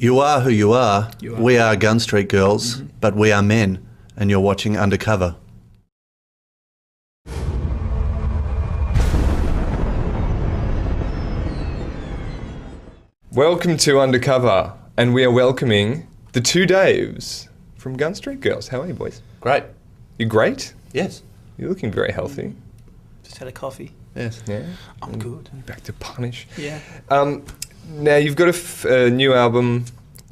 You are who you are. We are Gun Street Girls, but we are men, and you're watching Undercover. Welcome to Undercover, and we are welcoming the two Daves from Gun Street Girls. How are you, boys? Great. You're great? Yes. You're looking very healthy. Just had a coffee. Yes. Yeah. I'm good. Back to punish. Yeah. Now, you've got a new album,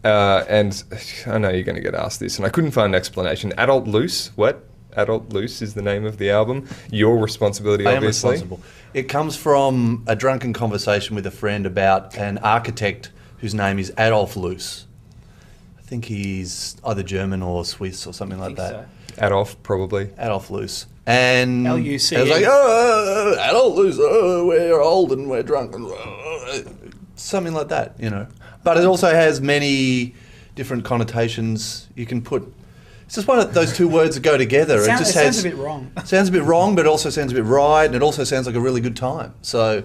and I know you're going to get asked this, and I couldn't find an explanation. Adult Loose? What? Adult Loose is the name of the album. Your responsibility, obviously. I am responsible. It comes from a drunken conversation with a friend about an architect whose name is Adolf Loos. I think he's either German or Swiss or something like that. So. Adolf, probably. Adolf Loos. And L-U-C-E. I was like, oh, Adolf Loos, oh, we're old and we're drunk. And, something like that, you know. But it also has many different connotations you can put. It's just one of those two words that go together. It sounds a bit wrong. Sounds a bit wrong, but it also sounds a bit right, and it also sounds like a really good time. So,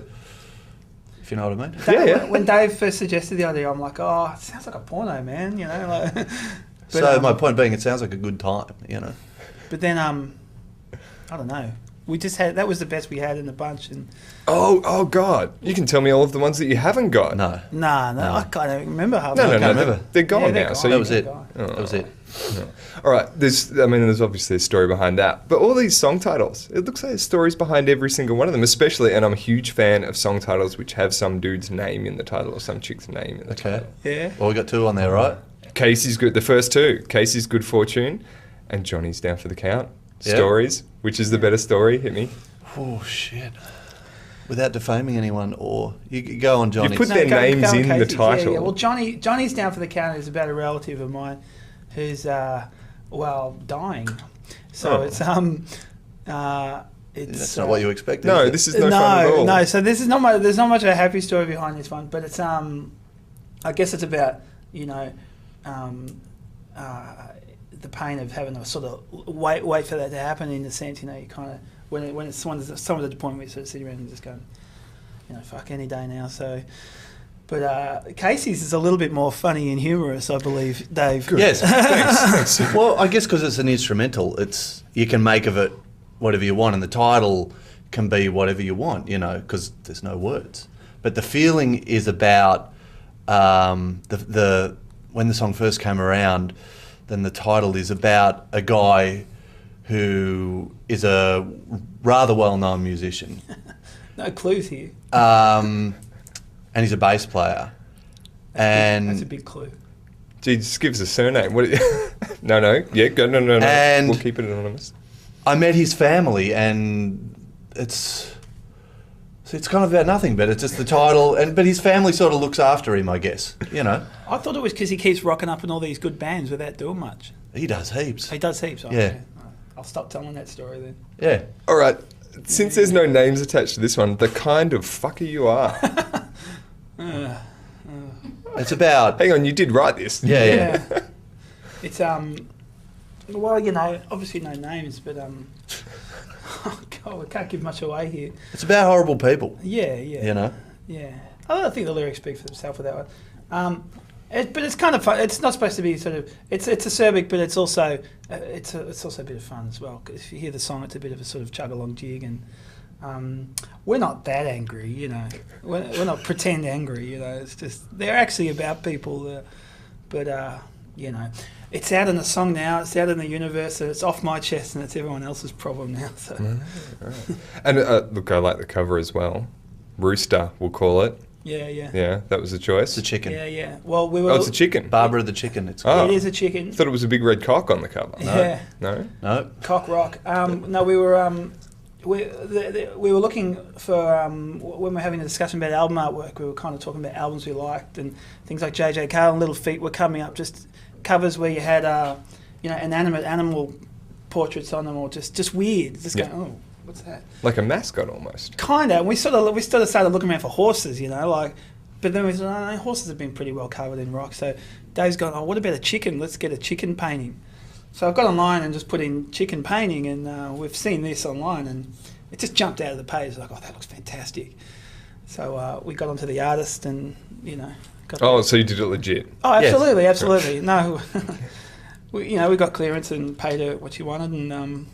if you know what I mean. Yeah. When Dave first suggested the idea, I'm like, oh, it sounds like a porno, man, you know. Like, but, so my point being, it sounds like a good time, you know. But then, I don't know. We just had, that was the best we had in the bunch. And Oh, God. You can tell me all of the ones that you haven't got. No. Nah, I can't remember half. No, I can't remember. They're gone Yeah, they're now. gone. So That you- was it. Oh. That was it. No. All right, there's obviously a story behind that, but all these song titles, it looks like there's stories behind every single one of them, especially, and I'm a huge fan of song titles which have some dude's name in the title or some chick's name in the Okay. title. Yeah. Well, we got two on there, right? Casey's good, the first two, Casey's Good Fortune and Johnny's Down for the Count. Yeah. Stories, which is the better story, hit me. Oh, shit. Without defaming anyone, or you go on Johnny. You put their names in the Casey's. title. Yeah. Well, Johnny's Down for the Count is about a relative of mine who's, dying. So it's That's not what you expected. No, is it? this is no fun at all. No, so this is not much. There's not much of a happy story behind this one, but it's I guess it's about the pain of having to sort of wait for that to happen. In the sense, you know, you kind of when it's someone's at the point where you sort of sit around and just go, you know, fuck any day now. So. But Casey's is a little bit more funny and humorous, I believe, Dave. Good. Yes. Thanks. Well, I guess because it's an instrumental, you can make of it whatever you want, and the title can be whatever you want, you know, because there's no words. But the feeling is about when the song first came around, then the title is about a guy who is a rather well-known musician. No clues here. And he's a bass player. That's a big clue. Gee, just give us a surname. What? No. Yeah, go. No. And We'll keep it anonymous. I met his family, and it's kind of about nothing, but it's just the title. But his family sort of looks after him, I guess. You know, I thought it was because he keeps rocking up in all these good bands without doing much. he does heaps. He does heaps. Yeah. I'll stop telling that story then. Yeah. All right. Since there's no names attached to this one, the kind of fucker you are. It's about. Hang on, you did write this. Yeah. It's well, you know, obviously no names, but oh God, we can't give much away here. It's about horrible people. Yeah. You know. Yeah. I don't think the lyrics speak for themselves with that one. But it's kind of fun. It's not supposed to be sort of. It's acerbic, but it's also it's also a bit of fun as well. 'Cause if you hear the song, it's a bit of a sort of chug along jig, and we're not that angry, you know. We're not pretend angry, you know. It's just they're actually about people, but you know, it's out in the song now. It's out in the universe. So it's off my chest, and it's everyone else's problem now. So. Right. And look, I like the cover as well. Rooster, we'll call it. Yeah. Yeah, that was a choice. It's a chicken. Yeah. Well, we were. Oh, it's a chicken. Barbara the chicken. It's Oh. called. It is a chicken. I thought it was a big red cock on the cover. Yeah. No? No. Cock rock. No, we were we were looking for when we were having a discussion about album artwork. We were kind of talking about albums we liked and things like J.J. Cale and Little Feat were coming up. Just covers where you had inanimate animal portraits on them, or just weird. Just going, oh, what's that? Like a mascot almost. Kind of. We sort of started looking around for horses, you know, like. But then we said, no, horses have been pretty well covered in rock. So Dave's gone, oh, what about a chicken? Let's get a chicken painting. So I've got online and just put in chicken painting, and we've seen this online, and it just jumped out of the page. Like, oh, that looks fantastic. So we got onto the artist and, got Oh, the- so you did it legit. Oh, Yes. absolutely. No, we got clearance and paid her what she wanted, and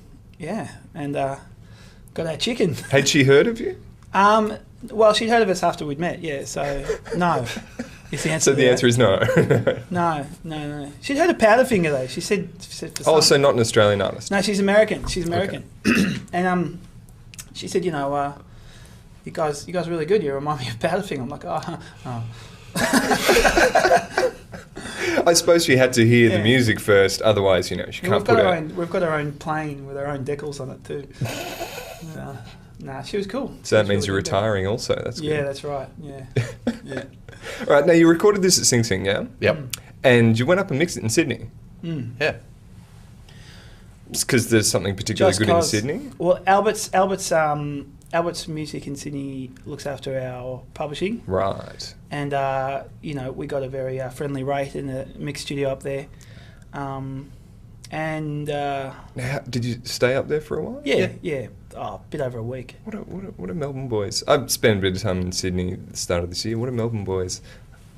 and got our chicken. Had she heard of you? Well, she'd heard of us after we'd met. Yeah, so no. Is the answer. So the answer is no. No. She'd heard of Powderfinger though. She said for Oh, some- so not an Australian artist. No, she's American. She's American, and she said, you guys are really good. You remind me of Powderfinger. I'm like, oh. I suppose she had to hear the Yeah. music first, otherwise, she Yeah, can't put it. we've got our own plane with our own decals on it too. She was cool. So that She was means you're really good. retiring also. That's Yeah, good. that's right. Yeah. Yeah. All right, now you recorded this at Sing Sing, yeah? Yep. And you went up and mixed it in Sydney. Yeah. Because there's something particularly Just good in 'cause- Sydney? Well, Albert's Music in Sydney looks after our publishing, Right. and we got a very friendly rate in the mix studio up there, and Now, did you stay up there for a while? yeah, a bit over a week. What are Melbourne boys? I've spent a bit of time in Sydney at the start of this year. What are Melbourne boys?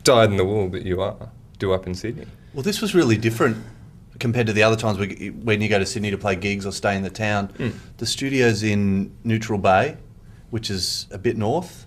Dyed in the wool that you are, do up in Sydney? Well, this was really different compared to the other times when you go to Sydney to play gigs or stay in the town. The studio's in Neutral Bay, which is a bit north,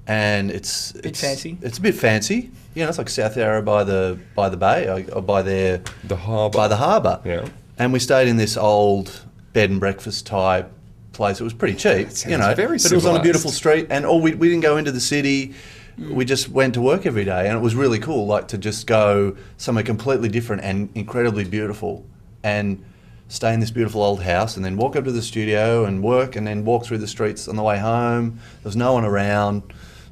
and it's fancy. It's a bit fancy. It's like South Yarra by the bay or by the harbour. By the harbour. Yeah. And we stayed in this old bed and breakfast type place. It was pretty cheap, sounds very but it was on a beautiful civilised. street, and we didn't go into the city. We just went to work every day, and it was really cool, like to just go somewhere completely different and incredibly beautiful, and stay in this beautiful old house, and then walk up to the studio and work, and then walk through the streets on the way home. There was no one around,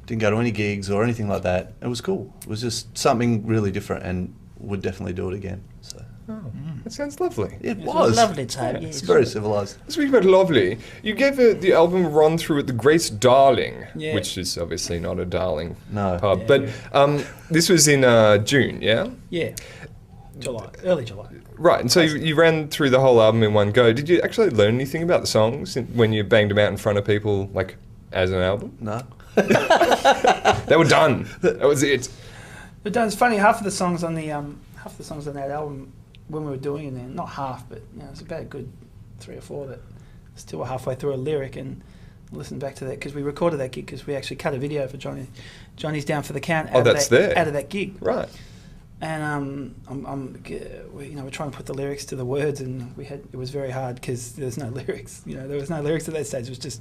didn't go to any gigs or anything like that. It was cool. It was just something really different, and would definitely do it again. So That sounds lovely. it It was lovely time. It's very civilised. Speaking about lovely, you gave the album a run through at the Grace Darling, Yeah. which is obviously not a darling No. pub. Yeah, But this was in June, yeah? Yeah, early July. Right, and so you ran through the whole album in one go. Did you actually learn anything about the songs when you banged them out in front of people, like, as an album? No. They were done. That was it. But it's funny. Half of the songs on that album, when we were doing it, not half, but it was about a good 3 or 4 that still were halfway through a lyric, and listened back to that because we recorded that gig because we actually cut a video for Johnny. Johnny's Down for the Count. Oh, that's there. Out of that gig. Right. And we're trying to put the lyrics to the words, and it was very hard because there's no lyrics. There was no lyrics at that stage. It was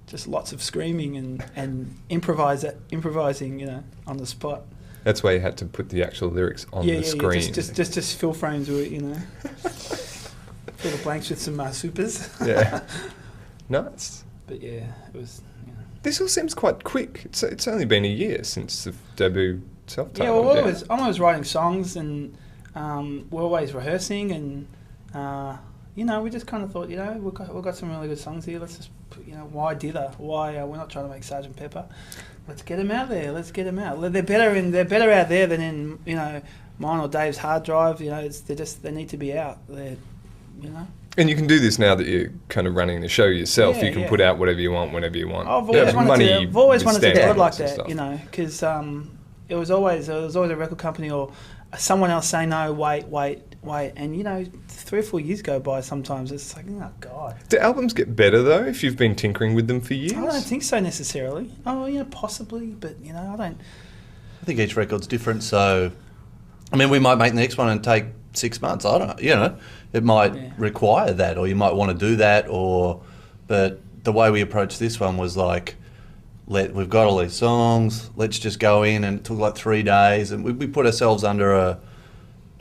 just lots of screaming and improvising. On the spot. That's why you had to put the actual lyrics on the screen. Yeah, just fill frames with fill the blanks with some supers. Yeah. Nice. But yeah, it was. This all seems quite quick. It's only been a year since the debut self-titled. Yeah, well, I'm always writing songs, and we're always rehearsing, and we just kind of thought, we've got some really good songs here. Let's just, why dither? Why we're not trying to make Sgt. Pepper? Let's get them out there. Let's get them out. They're better out there than in mine or Dave's hard drive. They need to be out. And you can do this now that you're kind of running the show yourself. Yeah, you can yeah. put out whatever you want, whenever you want. I've always wanted to do it like that, because it was always a record company or someone else saying no, wait, and 3 or 4 years go by. Sometimes it's like, oh god. Do albums get better though if you've been tinkering with them for years? I don't think so necessarily. Oh, possibly, but I don't. I think each record's different, so we might make the next one and take 6 months. I don't know. It might require that, or you might want to do that, but the way we approached this one was like, we've got all these songs, let's just go in, and it took like 3 days, and we put ourselves under